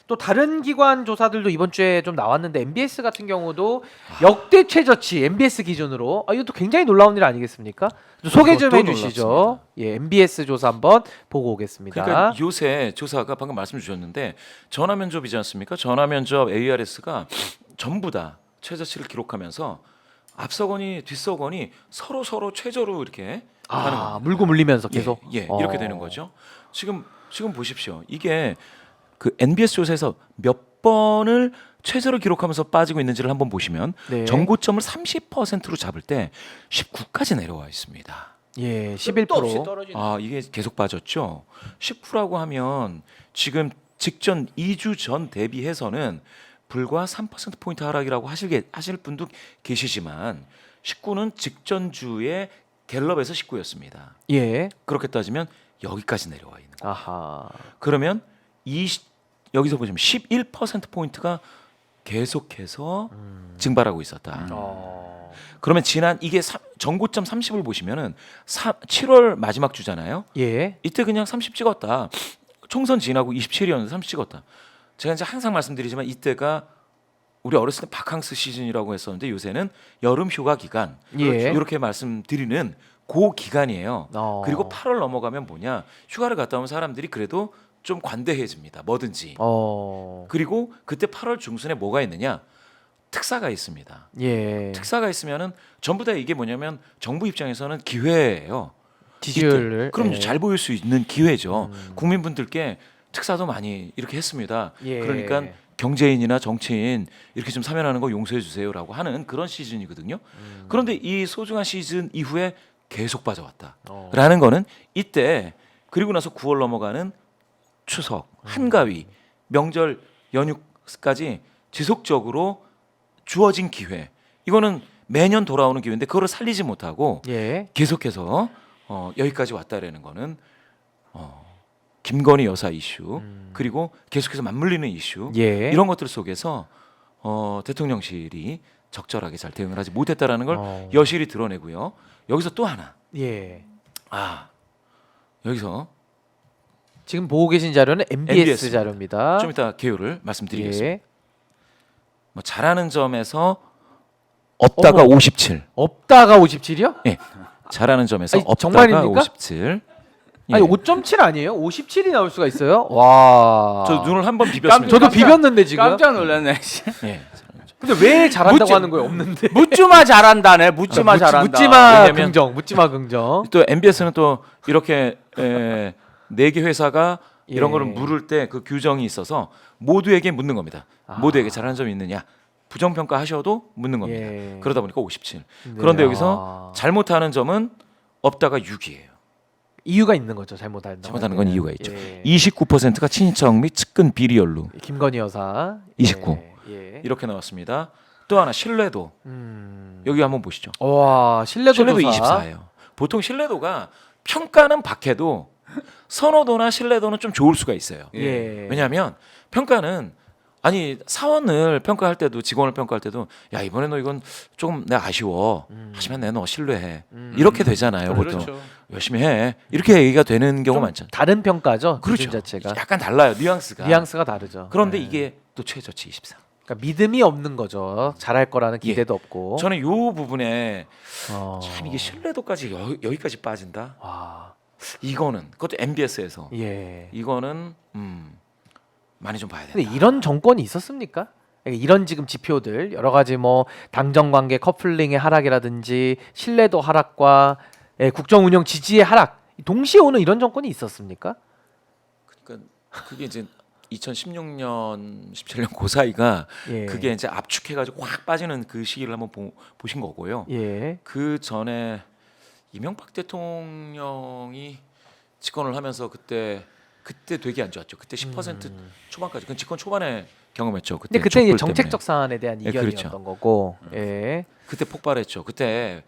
또 다른 기관 조사들도 이번 주에 좀 나왔는데 MBS 같은 경우도 역대 최저치 MBS 기준으로 이것도 굉장히 놀라운 일 아니겠습니까? 좀 소개 좀 이것도 해주시죠. 놀랍습니다. 예, MBS 조사 한번 보고 오겠습니다. 그러니까 요새 조사가 방금 말씀 주셨는데 전화 면접이지 않습니까? 전화 면접 ARS가 전부 다 최저치를 기록하면서 앞서거니 뒤서거니 서로 최저로 이렇게 가는 겁니다. 물고 물리면서 계속 이렇게 되는 거죠. 지금 보십시오. 이게 그 NBS 조사에서 몇 번을 최저를 기록하면서 빠지고 있는지를 한번 보시면 네. 정고점을 30%로 잡을 때 19까지 내려와 있습니다. 예, 끝도 없이 11%. 떨어지네. 이게 계속 빠졌죠. 19라고 하면 지금 직전 2주 전 대비해서는 불과 3% 포인트 하락이라고 하실 분도 계시지만 19는 직전 주에 갤럽에서 19였습니다. 예. 그렇게 따지면 여기까지 내려와 있는 거예요. 아하. 그러면 여기서 보시면 11% 포인트가 계속해서 증발하고 있었다. 그러면 지난 이게 전고점 30을 보시면은 7월 마지막 주잖아요. 예. 이때 그냥 30 찍었다. 총선 지나고 27이었는데 30 찍었다. 제가 이제 항상 말씀드리지만 이때가 우리 어렸을 때 바캉스 시즌이라고 했었는데 요새는 여름 휴가 기간 예. 이렇게 말씀드리는 그 기간이에요. 그리고 8월 넘어가면 뭐냐 휴가를 갔다 오면 사람들이 그래도 좀 관대해집니다. 뭐든지. 그리고 그때 8월 중순에 뭐가 있느냐 특사가 있습니다. 예. 특사가 있으면은 전부 다 이게 뭐냐면 정부 입장에서는 기회예요. 지지율을 그럼 예. 잘 보일 수 있는 기회죠. 국민분들께 특사도 많이 이렇게 했습니다. 예. 그러니까 경제인이나 정치인 이렇게 좀 사면하는 거 용서해 주세요라고 하는 그런 시즌이거든요. 그런데 이 소중한 시즌 이후에 계속 빠져왔다라는 거는 이때 그리고 나서 9월 넘어가는 추석, 한가위, 명절 연휴까지 지속적으로 주어진 기회. 이거는 매년 돌아오는 기회인데 그거를 살리지 못하고 예. 계속해서 여기까지 왔다라는 거는 김건희 여사 이슈 그리고 계속해서 맞물리는 이슈 예. 이런 것들 속에서 대통령실이 적절하게 잘 대응을 하지 못했다라는 걸 여실히 드러내고요. 여기서 또 하나. 예. 여기서 지금 보고 계신 자료는 MBS MBS 입니다. 자료입니다. 좀 이따 개요를 말씀드리겠습니다. 예. 뭐 잘하는 점에서 없다가 어머. 57. 없다가 57이요? 예. 잘하는 점에서 아니, 없다가 정말입니까? 57. 예. 아니 5.7 아니에요? 57이 나올 수가 있어요? 와. 저 눈을 한번 비볐습니다. 저도 비볐는데 지금. 깜짝 놀랐네. 예. 근데 왜 잘한다고 묻지- 하는 거예요? 없는데. 묻지마 잘한다네. 묻지마 잘한다. 묻지마 왜냐면- 긍정. 묻지마 긍정. 또 MBS는 또 이렇게 네 개 회사가 이런 예. 거를 물을 때 그 규정이 있어서 모두에게 묻는 겁니다. 모두에게 잘하는 점이 있느냐 부정 평가하셔도 묻는 겁니다. 예. 그러다 보니까 57. 네. 그런데 여기서 잘못하는 점은 없다가 6이에요. 이유가 있는 거죠. 잘못하는 잘못하는 건 이유가 있죠. 예. 29%가 친인척 및 측근 비리 연루 김건희 여사 29. 예. 이렇게 나왔습니다. 또 하나 신뢰도 여기 한번 보시죠. 와 신뢰도 신뢰도 조사. 24예요. 보통 신뢰도가 평가는 박해도 선호도나 신뢰도는 좀 좋을 수가 있어요. 예. 왜냐하면 평가는 아니 사원을 평가할 때도 직원을 평가할 때도 야 이번에 너 이건 조금 내가 아쉬워 하지만 내가 너 신뢰해 이렇게 되잖아요. 보통 그렇죠. 열심히 해 이렇게 얘기가 되는 경우 많잖아요. 다른 평가죠. 그렇죠. 기준 자체가. 약간 달라요 뉘앙스가. 뉘앙스가 다르죠. 그런데 예. 이게 또 최저치 24. 그러니까 믿음이 없는 거죠. 잘할 거라는 기대도 없고. 저는 요 부분에 어. 참 이게 신뢰도까지 여기까지 빠진다. 와. 이거는 그것도 MBS에서 예. 이거는 많이 좀 봐야 된다. 근데 이런 정권이 있었습니까? 그러니까 이런 지금 지표들 여러 가지 뭐 당정 관계 커플링의 하락이라든지 신뢰도 하락과 국정 운영 지지의 하락 동시에 오는 이런 정권이 있었습니까? 그러니까 그게 이제 2016년, 17년 그 사이가 예. 그게 이제 압축해가지고 확 빠지는 그 시기를 한번 보신 거고요. 예. 그 전에 이명박 대통령이 집권을 하면서 그때 되게 안 좋았죠. 그때 10% 초반까지. 그 집권 초반에 경험했죠. 근데 그때 이제 촛불 정책적 때문에. 사안에 대한 예, 이견이었던 그렇죠. 거고. 예. 그때 폭발했죠. 그때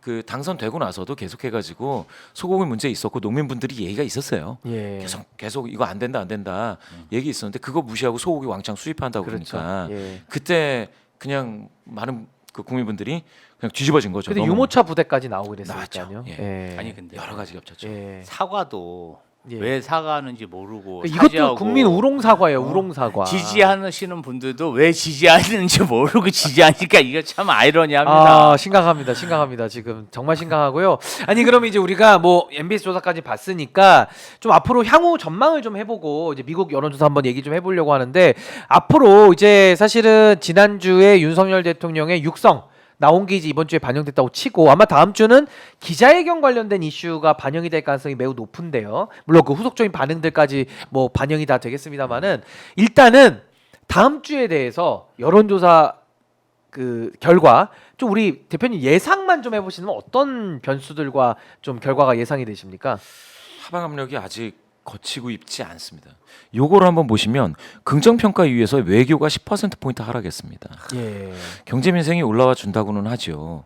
그 당선되고 나서도 계속해가지고 소고기 문제 있었고 농민분들이 얘기가 있었어요. 예. 계속 이거 안 된다 얘기 있었는데 그거 무시하고 소고기 왕창 수입한다고 그렇죠. 그러니까 예. 그때 그냥 많은 그 국민분들이 그냥 뒤집어진 거죠. 근데 너무 유모차 부대까지 나오고 그랬으니까요. 나왔죠. 예. 아니 근데 여러 가지 겹쳤죠. 예. 사과도 예. 왜 사과하는지 모르고 이것도 사죄하고 국민 우롱 사과예요. 우롱 사과. 지지하시는 분들도 왜 지지하는지 모르고 지지하니까 이게 참 아이러니합니다. 아, 심각합니다. 심각합니다. 지금 정말 심각하고요. 아니 그럼 이제 우리가 뭐 MBS 조사까지 봤으니까 좀 앞으로 향후 전망을 좀 해보고 이제 미국 여론조사 한번 얘기 좀 해보려고 하는데 앞으로 이제 사실은 지난주에 윤석열 대통령의 육성 나온 게 이제 이번 주에 반영됐다고 치고 아마 다음 주는 기자회견 관련된 이슈가 반영이 될 가능성이 매우 높은데요. 물론 그 후속적인 반응들까지 뭐 반영이 다 되겠습니다만은 일단은 다음 주에 대해서 여론조사 그 결과 좀 우리 대표님 예상만 좀 해보시면 어떤 변수들과 좀 결과가 예상이 되십니까? 하방 압력이 아직 거치고 있지 않습니다. 요거를 한번 보시면 긍정평가 이후에서 외교가 10%포인트 하락했습니다. 예. 경제 민생이 올라와 준다고는 하죠.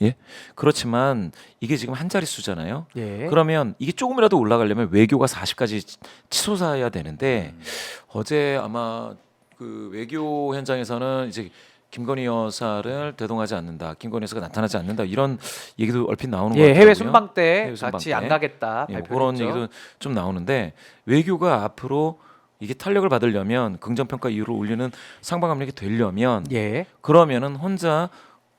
예? 그렇지만 이게 지금 한 자릿수잖아요. 예. 그러면 이게 조금이라도 올라가려면 외교가 40까지 치솟아야 되는데 어제 아마 그 외교 현장에서는 이제 김건희 여사를 대동하지 않는다, 김건희 여사가 나타나지 않는다 이런 얘기도 얼핏 나오는 것 예, 같아요. 해외 순방 때 해외 순방 같이 때. 안 가겠다 예, 발표했죠. 그런 얘기도 좀 나오는데 외교가 앞으로 이게 탄력을 받으려면 긍정평가 이후로 올리는 상방 압력이 되려면 예. 그러면은 혼자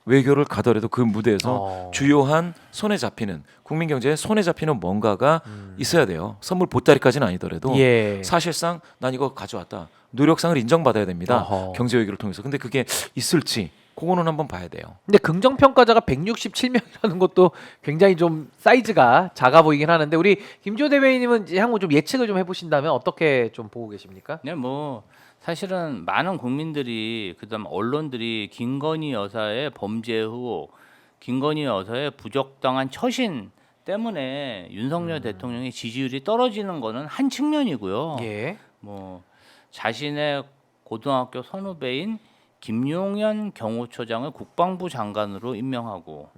외교를 가더라도 그 무대에서 주요한 손에 잡히는 국민 경제에 손에 잡히는 뭔가가 있어야 돼요. 선물 보따리까지는 아니더라도 예. 사실상 난 이거 가져왔다. 노력상을 인정받아야 됩니다. 어허. 경제 외교를 통해서. 근데 그게 있을지 그거는 한번 봐야 돼요. 근데 긍정 평가자가 167명이라는 것도 굉장히 좀 사이즈가 작아 보이긴 하는데 우리 김지호 대변인님은 이제 향후 좀 예측을 좀 해보신다면 어떻게 좀 보고 계십니까? 네, 뭐 사실은 많은 국민들이 그다음 언론들이 김건희 여사의 범죄 의혹, 김건희 여사의 부적당한 처신 때문에 윤석열 대통령의 지지율이 떨어지는 거는 한 측면이고요. 예. 뭐 자신의 고등학교 선후배인 김용현 경호처장을 국방부 장관으로 임명하고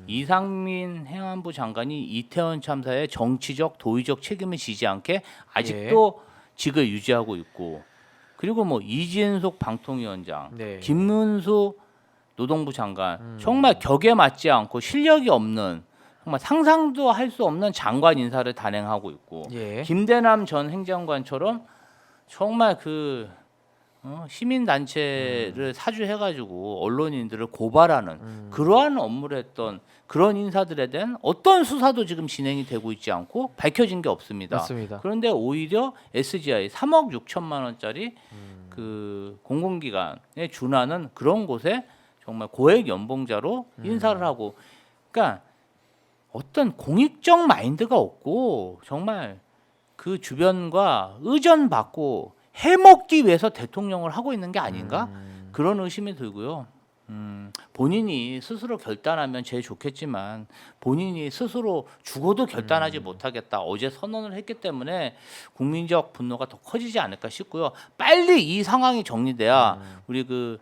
이상민 행안부 장관이 이태원 참사의 정치적 도의적 책임을 지지 않게 아직도 직을 유지하고 있고 그리고 뭐 이진숙 방통위원장, 네. 김문수 노동부 장관 정말 격에 맞지 않고 실력이 없는 정말 상상도 할 수 없는 장관 인사를 단행하고 있고 예. 김대남 전 행정관처럼 정말 그 시민 단체를 사주해가지고 언론인들을 고발하는 그러한 업무를 했던 그런 인사들에 대한 어떤 수사도 지금 진행이 되고 있지 않고 밝혀진 게 없습니다. 맞습니다. 그런데 오히려 SGI 3억 6천만 원짜리 그 공공기관에 준하는 그런 곳에 정말 고액 연봉자로 인사를 하고, 그러니까 어떤 공익적 마인드가 없고 정말 그 주변과 의전받고 해먹기 위해서 대통령을 하고 있는 게 아닌가 그런 의심이 들고요. 본인이 스스로 결단하면 제일 좋겠지만 본인이 스스로 죽어도 결단하지 못하겠다 어제 선언을 했기 때문에 국민적 분노가 더 커지지 않을까 싶고요. 빨리 이 상황이 정리돼야 우리 그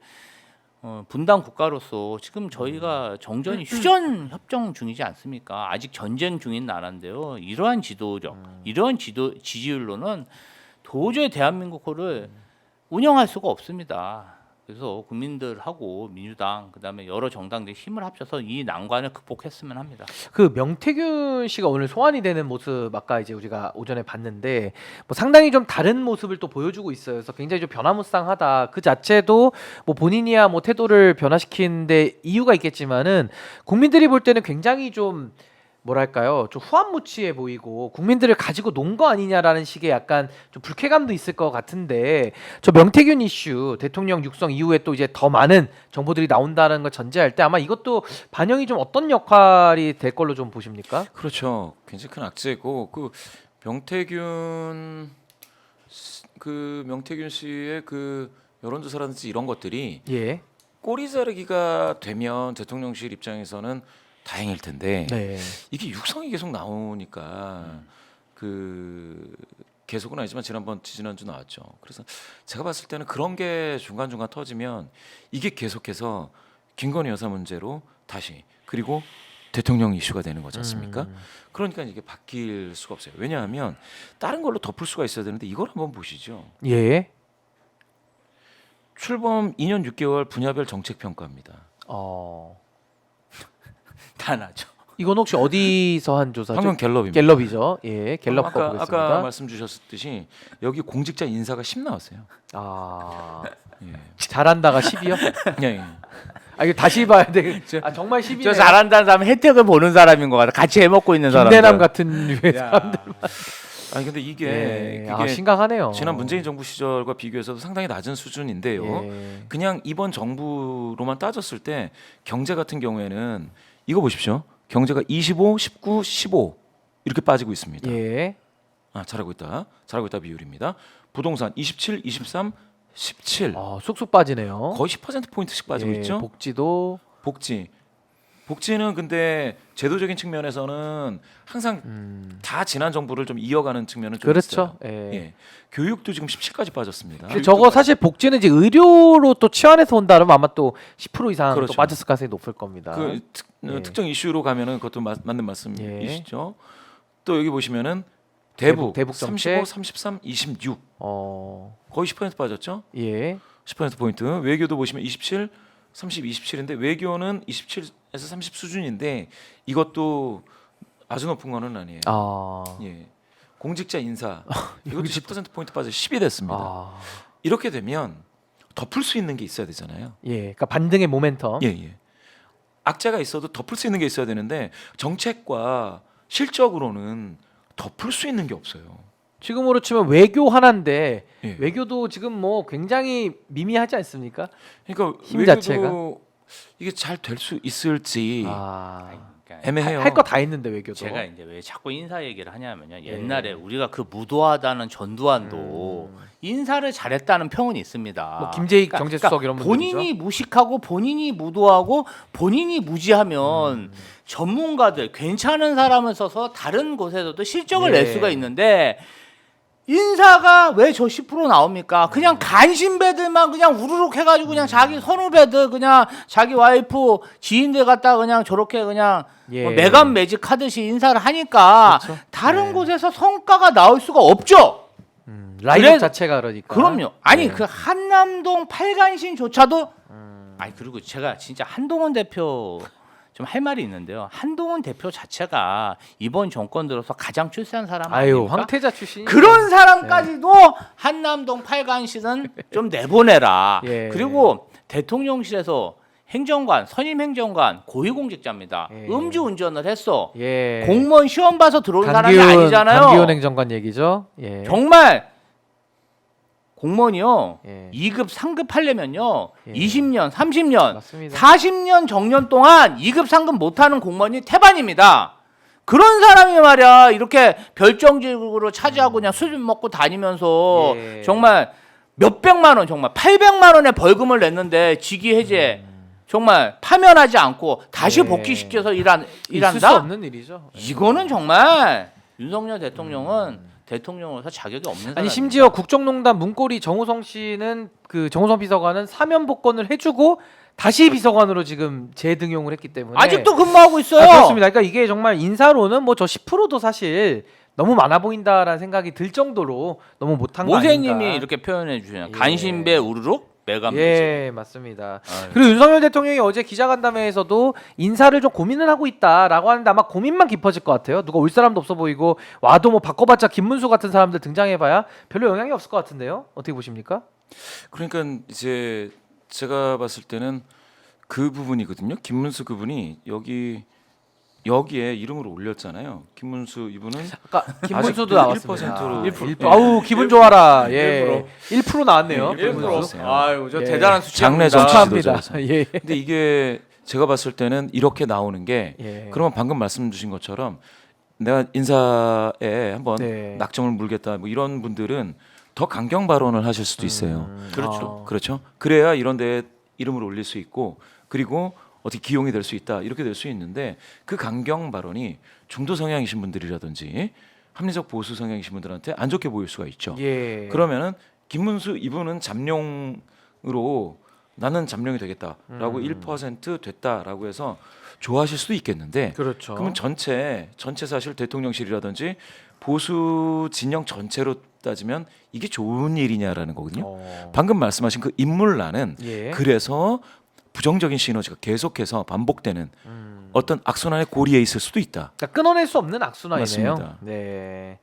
분단 국가로서 지금 저희가 정전이 휴전 협정 중이지 않습니까? 아직 전쟁 중인 나라인데요. 이러한 지도력, 이러한 지지율로는 도저히 대한민국을 운영할 수가 없습니다. 그래서 국민들하고 민주당 그다음에 여러 정당들이 힘을 합쳐서 이 난관을 극복했으면 합니다. 그 명태균 씨가 오늘 소환이 되는 모습 아까 이제 우리가 오전에 봤는데 뭐 상당히 좀 다른 모습을 또 보여주고 있어요. 그래서 굉장히 좀 변화무쌍하다. 그 자체도 뭐 본인이야 뭐 태도를 변화시키는데 이유가 있겠지만은 국민들이 볼 때는 굉장히 좀 뭐랄까요, 좀 후한무치해 보이고 국민들을 가지고 논 거 아니냐라는 식의 약간 좀 불쾌감도 있을 것 같은데 저 명태균 이슈 대통령 육성 이후에 또 이제 더 많은 정보들이 나온다는 걸 전제할 때 아마 이것도 반영이 좀 어떤 역할이 될 걸로 좀 보십니까? 그렇죠. 굉장히 큰 악재고 그 명태균 씨의 그 여론조사라든지 이런 것들이 예. 꼬리 자르기가 되면 대통령실 입장에서는 다행일 텐데 네. 이게 육성이 계속 나오니까 그 계속은 아니지만 지난주 나왔죠. 그래서 제가 봤을 때는 그런 게 중간중간 터지면 이게 계속해서 김건희 여사 문제로 다시 그리고 대통령 이슈가 되는 거지 않습니까? 그러니까 이게 바뀔 수가 없어요. 왜냐하면 다른 걸로 덮을 수가 있어야 되는데 이걸 한번 보시죠. 예. 출범 2년 6개월 분야별 정책 평가입니다. 단하죠. 이건 혹시 어디서 한 조사죠? 방금 갤럽입니다. 갤럽이죠. 예, 갤럽 아까 보겠습니다. 말씀 주셨듯이 여기 공직자 인사가 10 나왔어요. 아, 예. 잘한다가 10이요? 예, 예. 아 이거 다시 봐야 돼. 아 정말 10이네. 저 잘한다는 사람은 혜택을 보는 사람인 것 같아. 같이 해먹고 있는 사람. 김대남 같은 류의 사람들. 아니 근데 이게 예. 아 그게 심각하네요. 지난 문재인 정부 시절과 비교해서도 상당히 낮은 수준인데요. 예. 그냥 이번 정부로만 따졌을 때 경제 같은 경우에는 이거 보십시오. 경제가 25, 19, 15 이렇게 빠지고 있습니다. 예. 아, 잘하고 있다 비율입니다. 부동산 27, 23, 17 쑥쑥 빠지네요. 거의 10% 포인트씩 빠지고 예, 있죠. 복지도 복지는 근데 제도적인 측면에서는 항상 다 지난 정부를 좀 이어가는 측면은 좀 그렇죠. 있어요. 예. 예. 교육도 지금 17까지 빠졌습니다. 근데 저거 사실 복지는 이제 의료로 또 치환해서 온다면 아마 또 10% 이상 그렇죠. 또 빠졌을 가능성이 높을 겁니다. 예. 특정 이슈로 가면은 그것도 맞는 예. 말씀이시죠. 또 여기 보시면은 대북 정책. 35, 33, 26 어, 거의 10% 빠졌죠. 예. 10% 포인트. 외교도 보시면 27, 30, 27인데 외교는 27에서 30 수준인데 이것도 아주 높은 거는 아니에요. 아. 예. 공직자 인사 이것도 10% 포인트 빠져 10이 됐습니다. 아. 이렇게 되면 덮을 수 있는 게 있어야 되잖아요. 예. 그러니까 반등의 모멘텀. 예, 예. 악재가 있어도 덮을 수 있는 게 있어야 되는데 정책과 실적으로는 덮을 수 있는 게 없어요. 지금으로 치면 외교 하나인데 예. 외교도 지금 뭐 굉장히 미미하지 않습니까? 그러니까 힘 외교도 자체가? 이게 잘 될 수 있을지 아. 애매해요. 할 거 다 했는데 외교도. 제가 이제 왜 자꾸 인사 얘기를 하냐면요. 옛날에 우리가 그 무도하다는 전두환도 인사를 잘했다는 평은 있습니다. 뭐 김재익 정제수석 이런 분들이죠. 본인이 무식하고 본인이 무도하고 본인이 무지하면 전문가들 괜찮은 사람을 써서 다른 곳에서도 실적을 예. 낼 수가 있는데 인사가 왜 저 10% 나옵니까? 그냥 간신배들만 그냥 우르륵 해가지고 그냥 자기 선후배들 그냥 자기 와이프 지인들 갖다 그냥 저렇게 그냥 예. 뭐 매간 매직하듯이 인사를 하니까 그렇죠. 다른 네. 곳에서 성과가 나올 수가 없죠. 라이브 그래- 자체가 그러니까. 그럼요. 아니 네. 그 한남동 팔간신조차도 아니 그리고 제가 진짜 한동훈 대표 좀 할 말이 있는데요. 한동훈 대표 자체가 이번 정권 들어서 가장 출세한 사람 아유 아닙니까? 황태자 출신. 그런 사람까지도 한남동 팔간신은 좀 내보내라. 예. 그리고 대통령실에서 행정관, 선임 행정관, 고위공직자입니다. 예. 음주운전을 했어. 예. 공무원 시험 봐서 들어온 사람이 아니잖아요. 강기훈 행정관 얘기죠. 예. 정말 공무원이요. 예. 2급, 3급 하려면요. 예. 20년, 30년, 맞습니다. 40년 정년 동안 2급, 3급 못하는 공무원이 태반입니다. 그런 사람이 말이야 이렇게 별정직으로 차지하고 그냥 술 먹고 다니면서 예. 정말 몇백만 원 정말 800만 원의 벌금을 냈는데 직위 해제 정말 파면하지 않고 다시 예. 복귀시켜서 있을 수 일한다? 없는 일이죠. 이거는 정말 윤석열 대통령은 대통령으로서 자격이 없는 사람. 아니 심지어 국정농단 문고리 정우성 씨는 그 정우성 비서관은 사면 복권을 해주고 다시 비서관으로 지금 재등용을 했기 때문에 아직도 근무하고 있어요. 그렇습니다. 그러니까 이게 정말 인사로는 뭐 저 10%도 사실 너무 많아 보인다라는 생각이 들 정도로 너무 못한 거 아닌가. 모세님이 이렇게 표현해 주시네요. 예. 간신배 우르륵 매감매직. 예, 맞습니다. 아유. 그리고 윤석열 대통령이 어제 기자간담회에서도 인사를 좀 고민을 하고 있다라고 하는데 아마 고민만 깊어질 것 같아요. 누가 올 사람도 없어 보이고 와도 뭐 바꿔봤자 김문수 같은 사람들 등장해봐야 별로 영향이 없을 것 같은데요. 어떻게 보십니까? 그러니까 이제 제가 봤을 때는 그 부분이거든요. 김문수 그분이 여기에 이름으로 올렸잖아요. 김문수 이분은 아까 김문수도 아직도 나왔습니다. 1%로 1%. 아우 기분 좋아라. 예. 1% 나왔네요. 예, 1% 김문수. 나왔어요. 아유 저 예. 대단한 장래 수치입니다. 정치 축하합니다. 지도자에서. 예. 근데 이게 제가 봤을 때는 이렇게 나오는 게 예. 그러면 방금 말씀 주신 것처럼 내가 인사에 한번 네. 낙점을 물겠다 뭐 이런 분들은 더 강경 발언을 하실 수도 있어요. 그렇죠. 그렇죠. 그래야 이런 데 이름을 올릴 수 있고 그리고 어떻게 기용이 될 수 있다 이렇게 될 수 있는데 그 강경 발언이 중도 성향이신 분들이라든지 합리적 보수 성향이신 분들한테 안 좋게 보일 수가 있죠. 예. 그러면은 김문수 이분은 잠룡으로 나는 잠룡이 되겠다라고 1% 됐다라고 해서 좋아하실 수도 있겠는데 그렇죠. 그러면 전체 사실 대통령실이라든지 보수 진영 전체로 따지면 이게 좋은 일이냐라는 거거든요. 방금 말씀하신 그 인물란은 예. 그래서 부정적인 시너지가 계속해서 반복되는 어떤 악순환의 고리에 있을 수도 있다. 그러니까 끊어낼 수 없는 악순환이네요. 맞습니다. 네.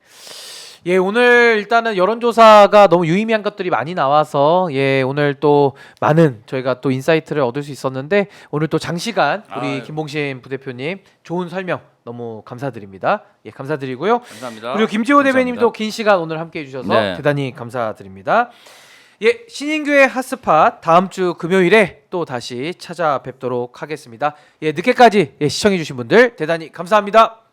예, 오늘 일단은 여론조사가 너무 유의미한 것들이 많이 나와서 예, 오늘 또 많은 저희가 또 인사이트를 얻을 수 있었는데 오늘 또 장시간 우리 아유. 김봉신 부대표님 좋은 설명 너무 감사드립니다. 예, 감사드리고요. 감사합니다. 그리고 김지호 감사합니다. 대변님도 긴 시간 오늘 함께 해주셔서 네. 대단히 감사드립니다. 예, 신인교의 핫스팟 다음 주 금요일에 또 다시 찾아뵙도록 하겠습니다. 예, 늦게까지 예, 시청해주신 분들 대단히 감사합니다.